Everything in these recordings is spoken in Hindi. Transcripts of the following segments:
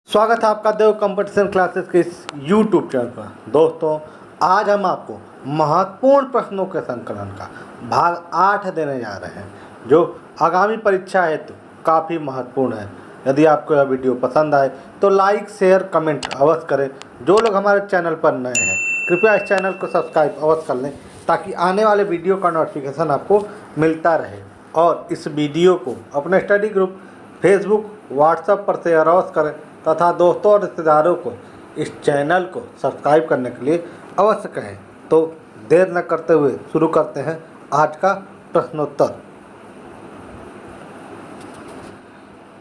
स्वागत है आपका देव कंपटीशन क्लासेस के इस YouTube चैनल पर। दोस्तों, आज हम आपको महत्वपूर्ण प्रश्नों के संकलन का भाग 8 देने जा रहे हैं, जो आगामी परीक्षा हेतु काफ़ी महत्वपूर्ण है। यदि आपको यह वीडियो पसंद आए तो लाइक, शेयर, कमेंट अवश्य करें। जो लोग हमारे चैनल पर नए हैं, कृपया इस चैनल को सब्सक्राइब अवश्य कर लें, ताकि आने वाले वीडियो का नोटिफिकेशन आपको मिलता रहे। और इस वीडियो को अपने स्टडी ग्रुप फेसबुक, व्हाट्सएप पर शेयर अवश्य करें तथा दोस्तों और रिश्तेदारों को इस चैनल को सब्सक्राइब करने के लिए अवश्य कहें। तो देर न करते हुए शुरू करते हैं आज का प्रश्नोत्तर।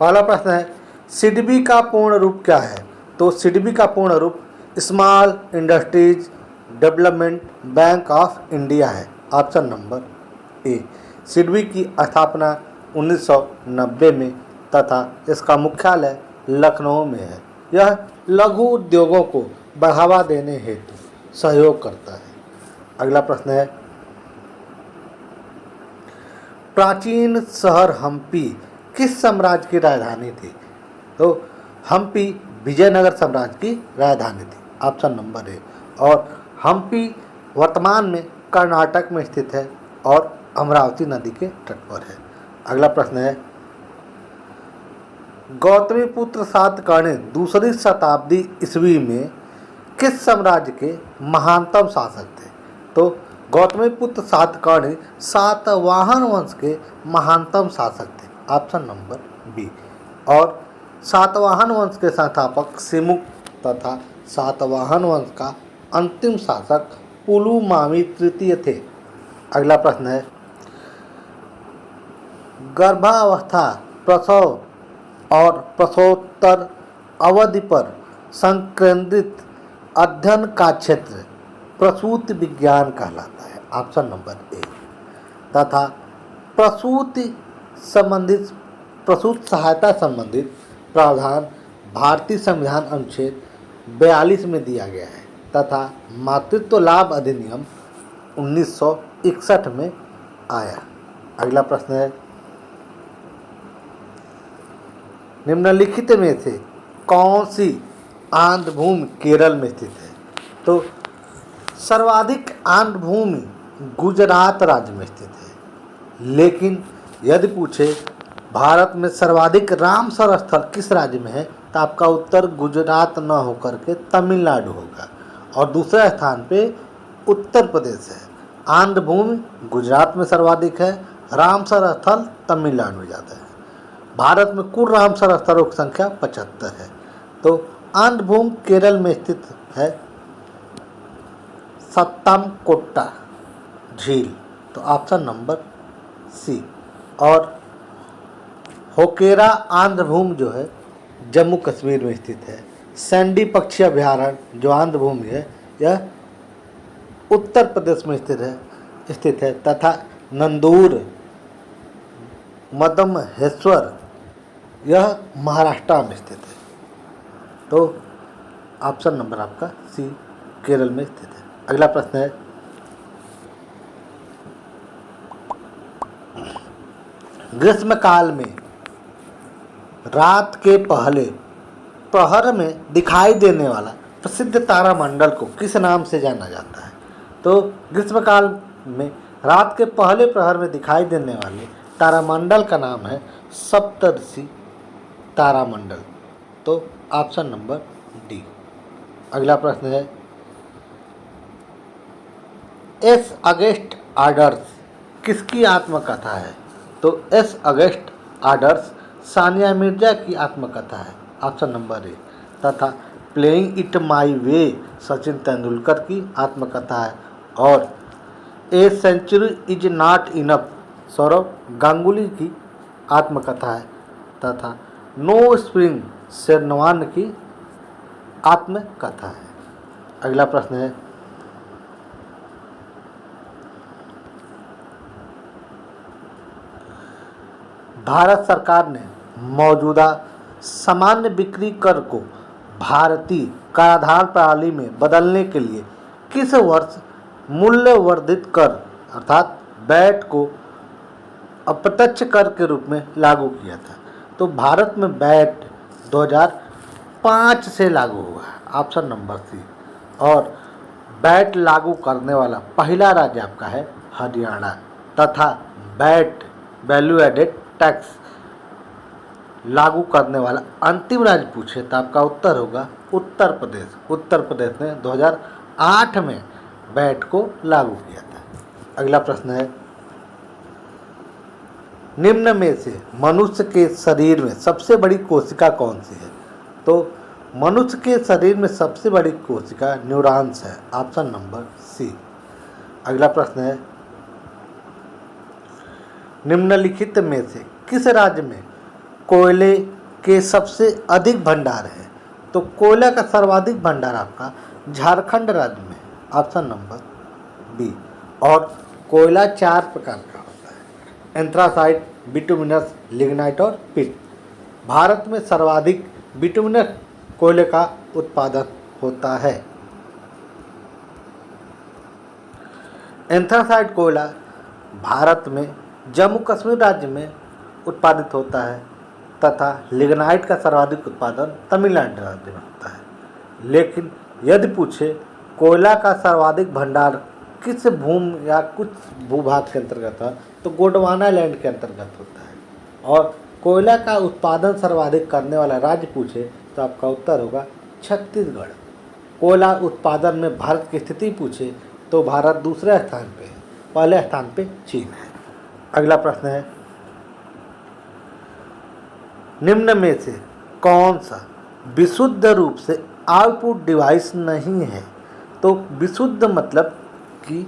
पहला प्रश्न है, सिडबी का पूर्ण रूप क्या है? तो सिडबी का पूर्ण रूप small industries development bank of India है। Option number A. सिडबी की स्थापना 1990 में तथा इसका मुख्यालय लखनऊ में है। यह लघु उद्योगों को बढ़ावा देने हेतु सहयोग करता है। अगला प्रश्न है, प्राचीन शहर हम्पी किस साम्राज्य की राजधानी थी? तो हम्पी विजयनगर साम्राज्य की राजधानी थी। ऑप्शन नंबर ए। और हम्पी वर्तमान में कर्नाटक में स्थित है और अमरावती नदी के तट पर है। अगला प्रश्न है, गौतमीपुत्र सातकर्णी दूसरी शताब्दी ईस्वी में किस साम्राज्य के महानतम शासक थे? तो गौतमीपुत्र सातकर्णी सातवाहन वंश के महानतम शासक थे। Option number B. और सातवाहन वंश के संस्थापक सिमुक तथा सातवाहन वंश का अंतिम शासक पुलुमावी तृतीय थे। अगला प्रश्न है, गर्भावस्था, प्रसव और प्रसवोत्तर अवधि पर संकेंद्रित अध्ययन का क्षेत्र प्रसूति विज्ञान कहलाता है। Option number A. तथा प्रसूति सहायता संबंधित प्रावधान भारतीय संविधान अनुच्छेद 42 में दिया गया है तथा मातृत्व लाभ अधिनियम 1961 में आया। अगला प्रश्न है, निम्नलिखित में से कौन सी आंध्र भूमि केरल में स्थित है? तो सर्वाधिक आंध्र भूमि गुजरात राज्य में स्थित है। लेकिन यदि पूछे भारत में सर्वाधिक रामसर स्थल किस राज्य में है, तो आपका उत्तर गुजरात न होकर के तमिलनाडु होगा और दूसरे स्थान पे उत्तर प्रदेश है। आंध्र भूमि गुजरात में सर्वाधिक है, रामसर स्थल तमिलनाडु में ज़्यादा है। भारत में कुल रामसर स्थलों की संख्या 75 है। तो आंध्र भूमि केरल में स्थित है, सत्तमकोट्टा झील। तो ऑप्शन नंबर सी। और होकेरा आंध्र भूमि जो है जम्मू कश्मीर में स्थित है। सैंडी पक्षी अभयारण्य जो आंध्र भूमि है, यह उत्तर प्रदेश में स्थित है तथा नंदूर मदमहेश्वर यह महाराष्ट्र में स्थित है। तो ऑप्शन नंबर आपका सी, केरल में स्थित है। अगला प्रश्न है, ग्रीष्म काल में रात के पहले प्रहर में दिखाई देने वाला प्रसिद्ध तारामंडल को किस नाम से जाना जाता है? तो ग्रीष्म काल में रात के पहले प्रहर में दिखाई देने वाले तारामंडल का नाम है सप्तर्षि तारामंडल। तो ऑप्शन नंबर डी। अगला प्रश्न है, एस अगस्ट आदर्श किसकी आत्मकथा है? तो ace against odds Sania Mirza की आत्मकथा है। Option number A. तथा playing it my way Sachin Tendulkar की आत्मकथा है। और a century is not enough Saurav Ganguly की आत्मकथा है। तथा नो स्प्रिंग शेरनवान की आत्मकथा है। अगला प्रश्न है, भारत सरकार ने मौजूदा सामान्य बिक्री कर को भारतीय कराधान प्रणाली में बदलने के लिए किस वर्ष मूल्य वर्धित कर अर्थात वैट को अप्रत्यक्ष कर के रूप में लागू किया था? तो भारत में वैट 5 से लागू हुआ है, ऑप्शन नंबर सी। और वैट लागू करने वाला पहला राज्य आपका है हरियाणा, तथा वैट वैल्यू एडेड टैक्स लागू करने वाला अंतिम राज्य पूछे तो आपका उत्तर होगा उत्तर प्रदेश। उत्तर प्रदेश ने 2008 में वैट को लागू किया था। अगला प्रश्न है, निम्न में से मनुष्य के शरीर में सबसे बड़ी कोशिका कौन सी है? तो मनुष्य के शरीर में सबसे बड़ी कोशिका न्यूरॉन्स है, ऑप्शन नंबर सी। अगला प्रश्न है, निम्नलिखित में से किस राज्य में कोयले के सबसे अधिक भंडार है? तो कोयला का सर्वाधिक भंडार आपका झारखंड राज्य में, ऑप्शन नंबर बी। और कोयला 4 प्रकार का होता है, एंथ्रासाइट, बिटुमिनस, लिग्नाइट और पिट। भारत में सर्वाधिक बिटुमिनस कोयले का उत्पादन होता है। एंथ्रासाइट कोयला भारत में जम्मू कश्मीर राज्य में उत्पादित होता है, तथा लिग्नाइट का सर्वाधिक उत्पादन तमिलनाडु राज्य में होता है। लेकिन यदि पूछे कोयला का सर्वाधिक भंडार किस भूमि या कुछ भूभाग के अंतर्गत है, तो गोंडवाना लैंड के अंतर्गत होता है। और कोयला का उत्पादन सर्वाधिक करने वाला राज्य पूछे तो आपका उत्तर होगा छत्तीसगढ़। कोयला उत्पादन में भारत की स्थिति पूछे तो भारत दूसरे स्थान पे है, पहले स्थान पे चीन है। अगला प्रश्न है, निम्न में से कौन सा विशुद्ध रूप से आउटपुट डिवाइस नहीं है? तो विशुद्ध मतलब कि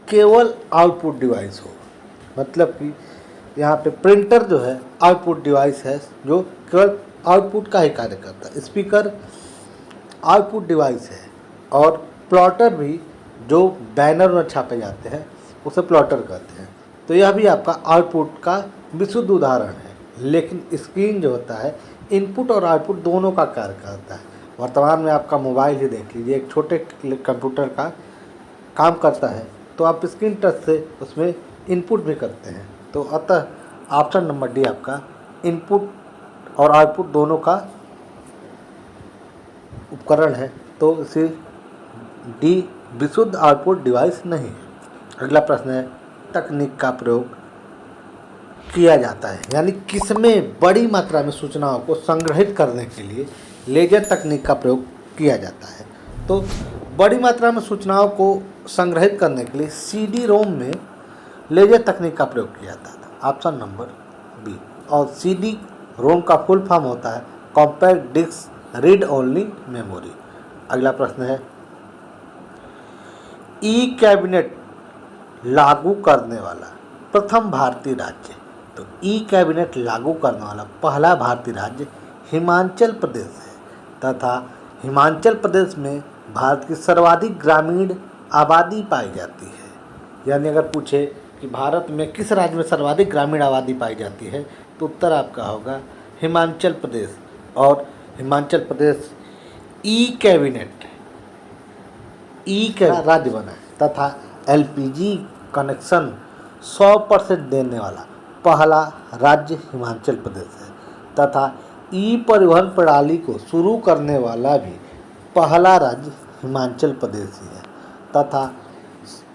केवल आउटपुट डिवाइस हो, मतलब कि यहाँ पे प्रिंटर जो है आउटपुट डिवाइस है जो केवल आउटपुट का ही कार्य करता है। स्पीकर आउटपुट डिवाइस है, और प्लॉटर भी जो बैनर में छापे जाते हैं उसे प्लॉटर कहते हैं। तो यह भी आपका आउटपुट का विशुद्ध उदाहरण है। लेकिन स्क्रीन जो होता है इनपुट और आउटपुट दोनों का कार्य करता है। वर्तमान में आपका मोबाइल ही देख लीजिए, एक छोटे कंप्यूटर का काम करता है, तो आप स्क्रीन टच से उसमें इनपुट भी करते हैं। तो अतः ऑप्शन नंबर डी आपका इनपुट और आउटपुट दोनों का उपकरण है, तो इसे डी विशुद्ध आउटपुट डिवाइस नहीं है। अगला प्रश्न है, तकनीक का प्रयोग किया जाता है, यानी किसमें बड़ी मात्रा में सूचनाओं को संग्रहित करने के लिए लेजर तकनीक का प्रयोग किया जाता है? तो बड़ी मात्रा में सूचनाओं को संग्रहित करने के लिए सीडी रोम में लेजर तकनीक का प्रयोग किया जाता था, ऑप्शन नंबर बी। और सीडी रोम का फुल फॉर्म होता है compact disc read only memory. अगला प्रश्न है, ई कैबिनेट लागू करने वाला प्रथम भारतीय राज्य? तो ई कैबिनेट लागू करने वाला पहला भारतीय राज्य हिमाचल प्रदेश है, तथा हिमाचल प्रदेश में भारत की सर्वाधिक ग्रामीण आबादी पाई जाती है। यानी अगर पूछे कि भारत में किस राज्य में सर्वाधिक ग्रामीण आबादी पाई जाती है, तो उत्तर आपका होगा हिमाचल प्रदेश। और हिमाचल प्रदेश ई कैबिनेट राज्य बना है, तथा एलपीजी कनेक्शन 100% देने वाला पहला राज्य हिमाचल प्रदेश है, तथा ई परिवहन प्रणाली को शुरू करने वाला भी पहला राज्य हिमाचल प्रदेश ही है, तथा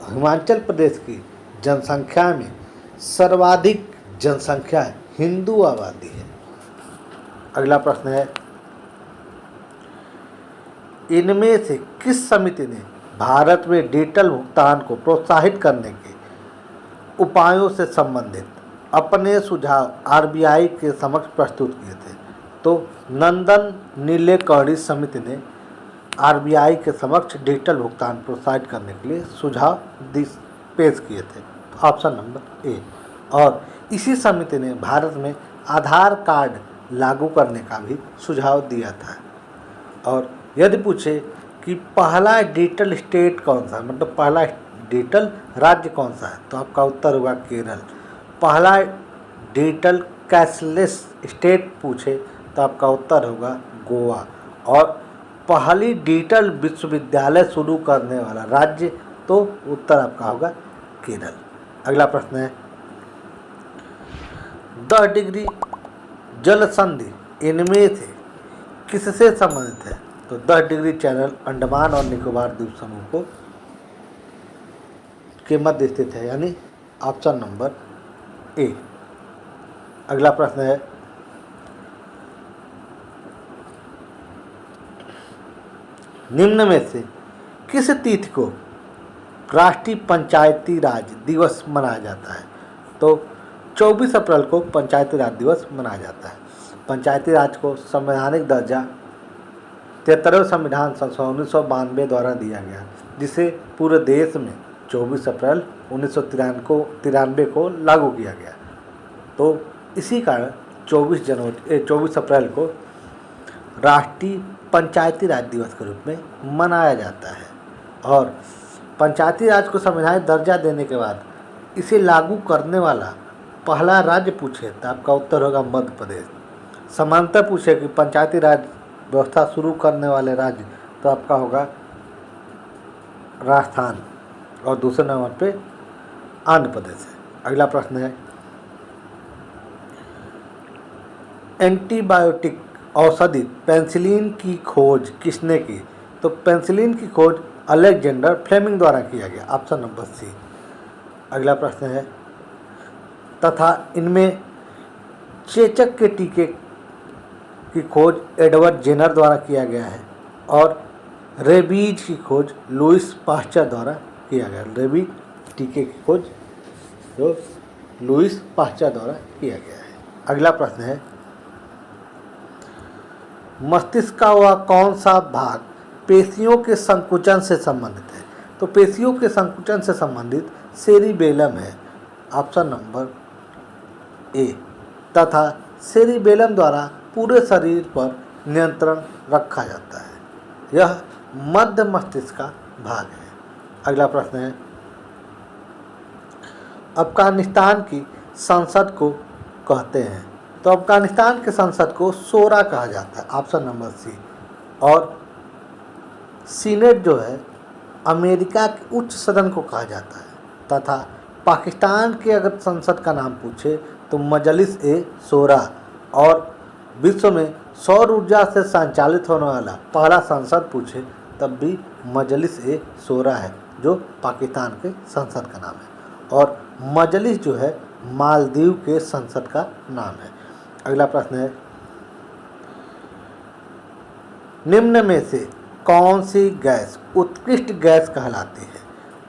हिमाचल प्रदेश की जनसंख्या में सर्वाधिक जनसंख्या हिंदू आबादी है। अगला प्रश्न है, इनमें से किस समिति ने भारत में डिजिटल भुगतान को प्रोत्साहित करने के उपायों से संबंधित अपने सुझाव आरबीआई के समक्ष प्रस्तुत किए थे? तो नंदन नीलेकर्णी समिति ने आरबीआई के समक्ष डिजिटल भुगतान प्रोत्साहित करने के लिए सुझाव पेश किए थे, ऑप्शन नंबर ए। और इसी समिति ने भारत में आधार कार्ड लागू करने का भी सुझाव दिया था। और यदि पूछे कि पहला डिजिटल स्टेट कौन सा, मतलब पहला डिजिटल राज्य कौन सा है, तो आपका उत्तर होगा केरल। पहला डिजिटल कैशलेस स्टेट पूछे तो आपका उत्तर होगा गोवा। और पहली डिजिटल विश्वविद्यालय शुरू करने वाला राज्य, तो उत्तर आपका होगा केरल। अगला प्रश्न है, 10 डिग्री जल संधि इनमें से किससे संबंधित है? तो 10 डिग्री चैनल अंडमान और निकोबार द्वीप समूह को के मध्य स्थित है, यानी ऑप्शन नंबर ए। अगला प्रश्न है, निम्न में से किस तिथि को राष्ट्रीय पंचायती राज दिवस मनाया जाता है? तो 24 अप्रैल को पंचायती राज दिवस मनाया जाता है। पंचायती राज को संवैधानिक दर्जा 73वें संविधान संशोधन 1992 द्वारा दिया गया, जिसे पूरे देश में 24 अप्रैल 1993 को लागू किया गया। तो इसी कारण 24 अप्रैल को राष्ट्रीय पंचायती राज दिवस के रूप में मनाया जाता है। और पंचायती राज को संवैधानिक दर्जा देने के बाद इसे लागू करने वाला पहला राज्य पूछे तो आपका उत्तर होगा मध्य प्रदेश। समांतर पूछे कि पंचायती राज व्यवस्था शुरू करने वाले राज्य तो आपका होगा राजस्थान, और दूसरे नंबर पे आंध्र प्रदेश है। अगला प्रश्न है, एंटीबायोटिक औषधि पेनिसिलिन की खोज किसने की? तो पेनिसिलिन की खोज अलेक्जेंडर फ्लेमिंग द्वारा किया गया, ऑप्शन नंबर सी। अगला प्रश्न है, तथा इनमें चेचक के टीके की खोज एडवर्ड जेनर द्वारा किया गया है, और रेबीज की खोज लुइस पास्चर द्वारा किया गया। रेबीज टीके की खोज जो लुइस पास्चर द्वारा किया गया है। अगला प्रश्न है, मस्तिष्क का वह कौन सा भाग पेशियों के संकुचन से संबंधित है? तो पेशियों के संकुचन से संबंधित सेरिबेलम है, ऑप्शन नंबर ए। तथा सेरिबेलम द्वारा पूरे शरीर पर नियंत्रण रखा जाता है। यह मध्य मस्तिष्क का भाग है। अगला प्रश्न है, अफगानिस्तान की संसद को कहते हैं? तो अफगानिस्तान के संसद को शोरा कहा जाता है, ऑप्शन नंबर सी। और सीनेट जो है अमेरिका के उच्च सदन को कहा जाता है। तथा पाकिस्तान के अगर संसद का नाम पूछे तो मजलिस ए शोरा, और विश्व में सौर ऊर्जा से संचालित होने वाला पहला संसद पूछे तब भी मजलिस ए शोरा है, जो पाकिस्तान के संसद का नाम है। और मजलिस जो है मालदीव के संसद का नाम है। अगला प्रश्न है, निम्न में से कौन सी गैस उत्कृष्ट गैस कहलाती है?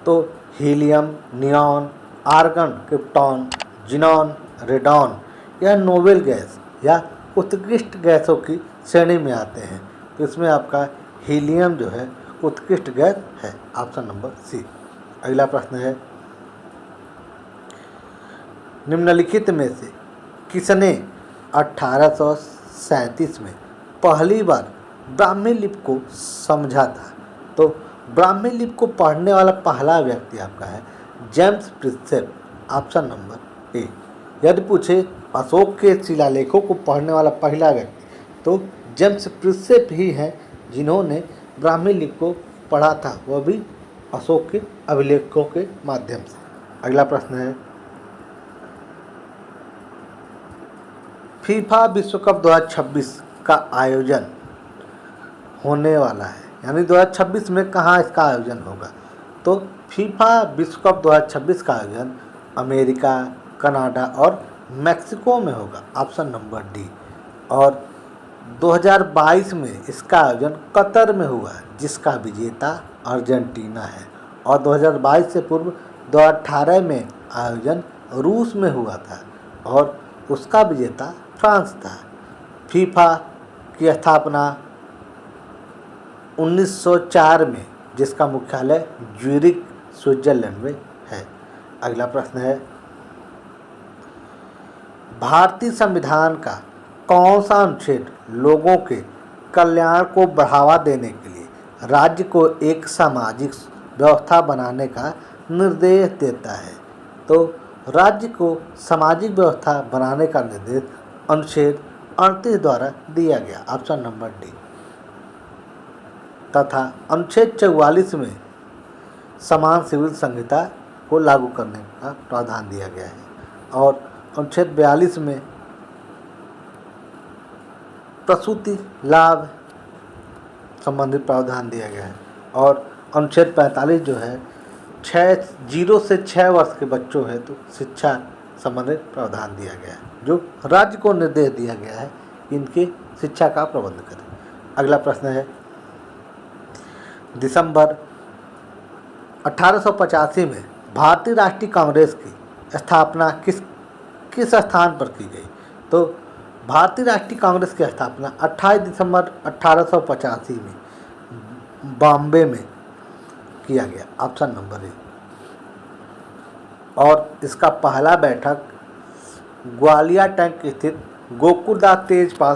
तो helium, neon, argon, krypton, xenon, radon या नोबेल गैस या उत्कृष्ट गैसों की श्रेणी में आते हैं। तो इसमें आपका हीलियम जो है उत्कृष्ट गैस है, ऑप्शन नंबर सी। अगला प्रश्न है, निम्नलिखित में से किसने 1837 में पहली बार ब्राह्मी लिपि को समझा था? तो ब्राह्मी लिपि को पढ़ने वाला पहला व्यक्ति आपका है जेम्स प्रिंसेप, ऑप्शन नंबर ए। यदि पूछे अशोक के शिलालेखों को पढ़ने वाला पहला व्यक्ति तो जेम्स प्रिंसेप ही हैं, जिन्होंने ब्राह्मी लिपि को पढ़ा था, वह भी अशोक के अभिलेखों के माध्यम से। अगला प्रश्न है, फीफा विश्व कप 2026 का आयोजन होने वाला है, यानी 2026 में कहाँ इसका आयोजन होगा? तो फीफा विश्व कप 2026 का आयोजन अमेरिका, कनाडा और मैक्सिको में होगा, ऑप्शन नंबर डी। और 2022 में इसका आयोजन कतर में हुआ, जिसका विजेता अर्जेंटीना है। और 2022 से पूर्व 2018 में आयोजन रूस में हुआ था और उसका विजेता फ्रांस था। फीफा की स्थापना 1904 में, जिसका मुख्यालय ज्यूरिख स्विट्जरलैंड में है। अगला प्रश्न है, भारतीय संविधान का कौन सा अनुच्छेद लोगों के कल्याण को बढ़ावा देने के लिए राज्य को एक सामाजिक व्यवस्था बनाने का निर्देश देता है? तो राज्य को सामाजिक व्यवस्था बनाने का निर्देश अनुच्छेद 38 द्वारा दिया गया, ऑप्शन नंबर डी। तथा अनुच्छेद 44 में समान सिविल संहिता को लागू करने का प्रावधान दिया गया है। और अनुच्छेद 42 में प्रसूति लाभ संबंधित प्रावधान दिया गया है। और अनुच्छेद 45 जो है 0 से 6 वर्ष के बच्चों है तो शिक्षा संबंधित प्रावधान दिया गया है, जो राज्य को निर्देश दिया गया है कि इनके शिक्षा का प्रबंध करें। अगला प्रश्न है, दिसंबर 1885 में भारतीय राष्ट्रीय कांग्रेस की स्थापना किस स्थान पर की गई? तो भारतीय राष्ट्रीय कांग्रेस की स्थापना 28 दिसंबर 1885 में बॉम्बे में किया गया, ऑप्शन नंबर ए। और इसका पहला बैठक ग्वालियर टैंक स्थित गोकुलदास तेजपाल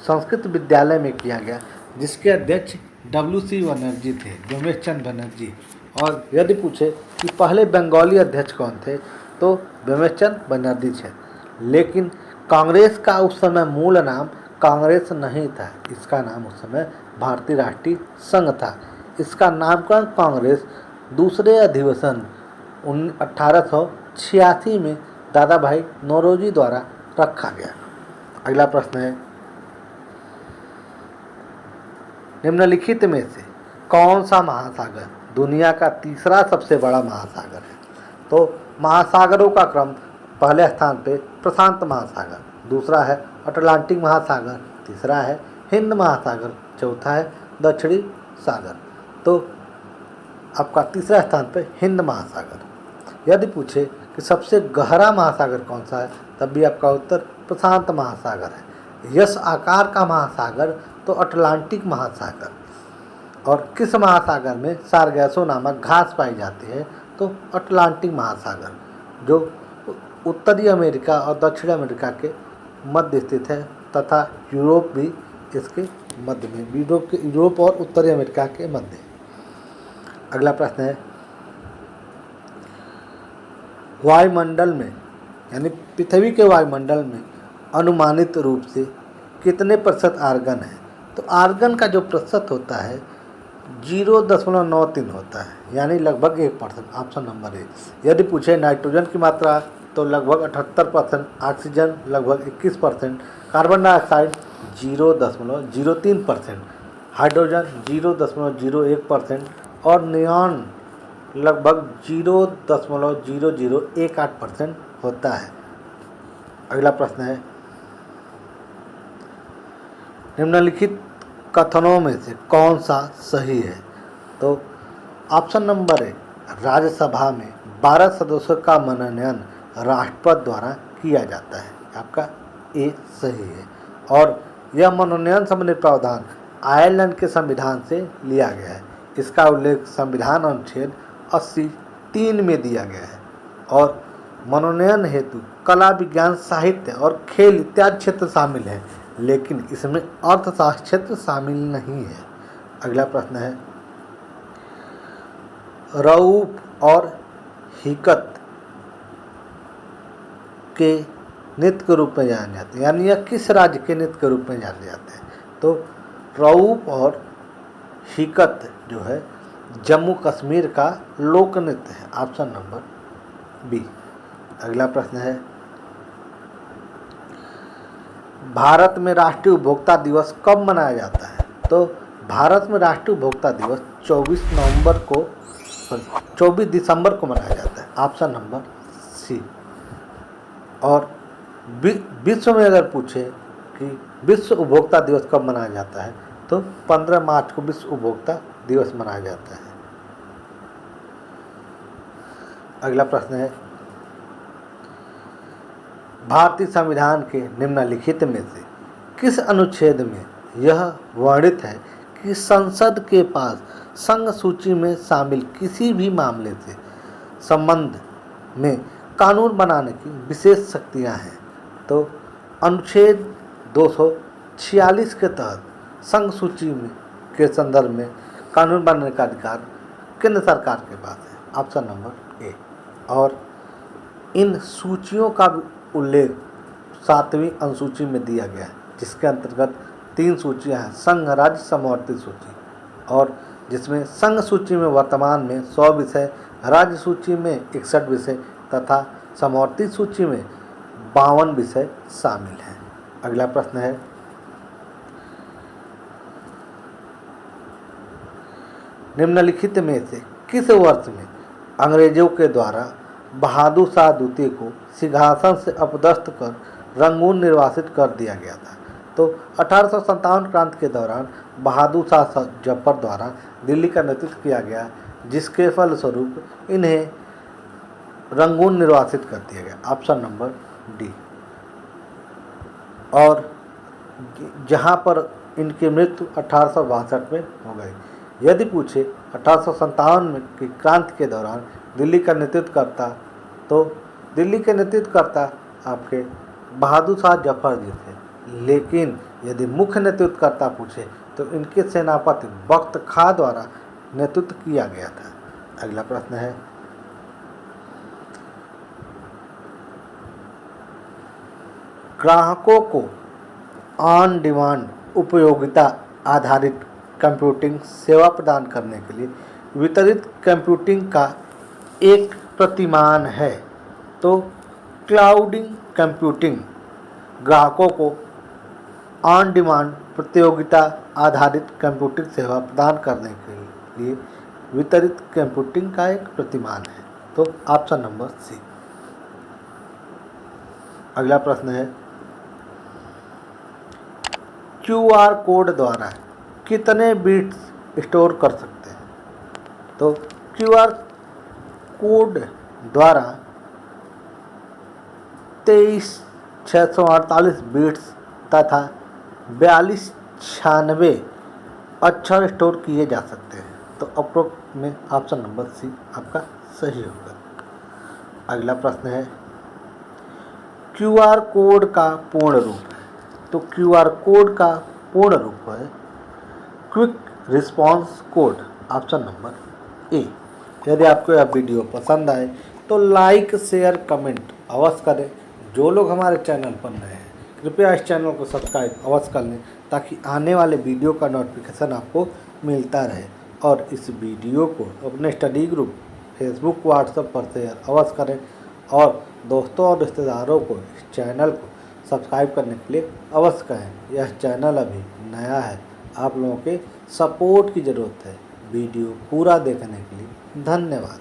संस्कृत विद्यालय में किया गया, जिसके अध्यक्ष WC बनर्जी थे, व्योमेश चंद्र बनर्जी। और यदि पूछे कि पहले बंगाली अध्यक्ष कौन थे तो व्योमेश चंद्र बनर्जी थे। लेकिन कांग्रेस का उस समय मूल नाम कांग्रेस नहीं था, इसका नाम उस समय भारतीय राष्ट्रीय संघ था। इसका नामकरण कांग्रेस दूसरे अधिवेशन 1886 में दादा भाई नौरोजी द्वारा रखा गया। अगला प्रश्न है, निम्नलिखित में से कौन सा महासागर दुनिया का तीसरा सबसे बड़ा महासागर है? तो महासागरों का क्रम पहले स्थान पे प्रशांत महासागर, दूसरा है अटलांटिक महासागर, तीसरा है हिंद महासागर, चौथा है दक्षिणी सागर। तो आपका तीसरा स्थान पे हिंद महासागर। यदि पूछे कि सबसे गहरा महासागर कौन सा है, तब भी आपका उत्तर प्रशांत महासागर है। यस आकार का महासागर तो अटलांटिक महासागर। और किस महासागर में सारगैसो नामक घास पाई जाती है? तो अटलांटिक महासागर, जो उत्तरी अमेरिका और दक्षिण अमेरिका के मध्य स्थित है, तथा यूरोप भी इसके मध्य में, यूरोप और उत्तरी अमेरिका के मध्य। अगला प्रश्न है, वायुमंडल में यानी पृथ्वी के वायुमंडल में अनुमानित रूप से कितने प्रतिशत आर्गन है? तो आर्गन का जो प्रतिशत होता है 0.93 होता है, यानी लगभग 1%, ऑप्शन नंबर ए। यदि पूछे नाइट्रोजन की मात्रा तो लगभग 78%, ऑक्सीजन लगभग 21%, कार्बन डाइऑक्साइड 0.03%, हाइड्रोजन 0.001% और नियॉन लगभग 0.0018% होता है। अगला प्रश्न है, निम्नलिखित कथनों में से कौन सा सही है? तो ऑप्शन नंबर ए, राज्यसभा में 12 सदस्यों का मनोनयन राष्ट्रपति द्वारा किया जाता है, आपका ए सही है। और यह मनोनयन संबंधी प्रावधान आयरलैंड के संविधान से लिया गया है। इसका उल्लेख संविधान अनुच्छेद 80(3) में दिया गया है। और मनोनयन हेतु कला, विज्ञान, साहित्य और खेल इत्यादि क्षेत्र शामिल हैं, लेकिन इसमें अर्थशास्त्र क्षेत्र शामिल नहीं है। अगला प्रश्न है, रऊफ और हिकत के नृत्य के रूप में जाने जाते हैं, यानी यह किस राज्य के नृत्य के रूप में जाने जाते हैं? तो रऊफ और हिकत जो है जम्मू कश्मीर का लोक नृत्य है, ऑप्शन नंबर बी। अगला प्रश्न है, भारत में राष्ट्रीय उपभोक्ता दिवस कब मनाया जाता है? तो भारत में राष्ट्रीय उपभोक्ता दिवस 24 दिसंबर को मनाया जाता है, ऑप्शन नंबर सी। और विश्व में अगर पूछे कि विश्व उपभोक्ता दिवस कब मनाया जाता है, तो 15 मार्च को विश्व उपभोक्ता दिवस मनाया जाता है। अगला प्रश्न है, भारतीय संविधान के निम्नलिखित में से किस अनुच्छेद में यह वर्णित है कि संसद के पास संघ सूची में शामिल किसी भी मामले से संबंध में कानून बनाने की विशेष शक्तियां हैं? तो अनुच्छेद 246 के तहत संघ सूची में के संदर्भ में कानून बनाने का अधिकार केंद्र सरकार के पास है, ऑप्शन नंबर ए। और इन सूचियों का उल्लेख 7वीं अनुसूची में दिया गया है, जिसके अंतर्गत 3 सूचियां हैं, संघ राज्य समवर्ती सूची, और जिसमें संघ सूची में वर्तमान में 100 विषय, राज्य सूची में 61 विषय तथा समवर्ती सूची में 52 विषय शामिल हैं। अगला प्रश्न है, निम्नलिखित में से किस वर्ष में अंग्रेजों के द्वारा बहादुर शाह द्वितीय को सिंहासन से अपदस्थ कर रंगून निर्वासित कर दिया गया था? तो 1857 क्रांति के दौरान बहादुर शाह जफर द्वारा दिल्ली का नेतृत्व किया गया, जिसके फलस्वरूप इन्हें रंगून निर्वासित कर दिया गया। Option number D. और जहां पर इनकी मृत्यु 1862 में हो गई। यदि पूछे 1857 में की क्रांति के दौरान दिल्ली का नेतृत्व करता, तो दिल्ली के नेतृत्वकर्ता आपके बहादुर शाह जफर जी थे, लेकिन यदि मुख्य नेतृत्वकर्ता पूछे तो इनके सेनापति बख्त खां द्वारा नेतृत्व किया गया था। अगला प्रश्न है, ग्राहकों को ऑन डिमांड उपयोगिता आधारित कंप्यूटिंग सेवा प्रदान करने के लिए वितरित कंप्यूटिंग का एक प्रतिमान है। तो क्लाउडिंग कंप्यूटिंग ग्राहकों को ऑन डिमांड प्रतियोगिता आधारित कंप्यूटिंग सेवा प्रदान करने के लिए वितरित कंप्यूटिंग का एक प्रतिमान है। तो ऑप्शन नंबर सी। अगला प्रश्न है, क्यूआर कोड द्वारा कितने बिट्स स्टोर कर सकते हैं? तो क्यूआर कोड द्वारा 23,648 बिट्स तथा 4296 अक्षर स्टोर किए जा सकते हैं। तो अप्रोक्स में ऑप्शन नंबर सी आपका सही होगा। अगला प्रश्न है, क्यूआर कोड का पूर्ण रूप है। तो क्यूआर कोड का पूर्ण रूप है quick response code. Option number ए। यदि आपको यह वीडियो पसंद आए तो लाइक शेयर कमेंट अवश्य करें। जो लोग हमारे चैनल पर नए हैं कृपया इस चैनल को सब्सक्राइब अवश्य कर लें, ताकि आने वाले वीडियो का नोटिफिकेशन आपको मिलता रहे। और इस वीडियो को अपने स्टडी ग्रुप फेसबुक व्हाट्सएप पर शेयर अवश्य करें, और दोस्तों और रिश्तेदारों को इस चैनल को सब्सक्राइब करने के लिए अवश्य कहें। यह चैनल अभी नया है, आप लोगों के सपोर्ट की ज़रूरत है। वीडियो पूरा देखने के लिए धन्यवाद।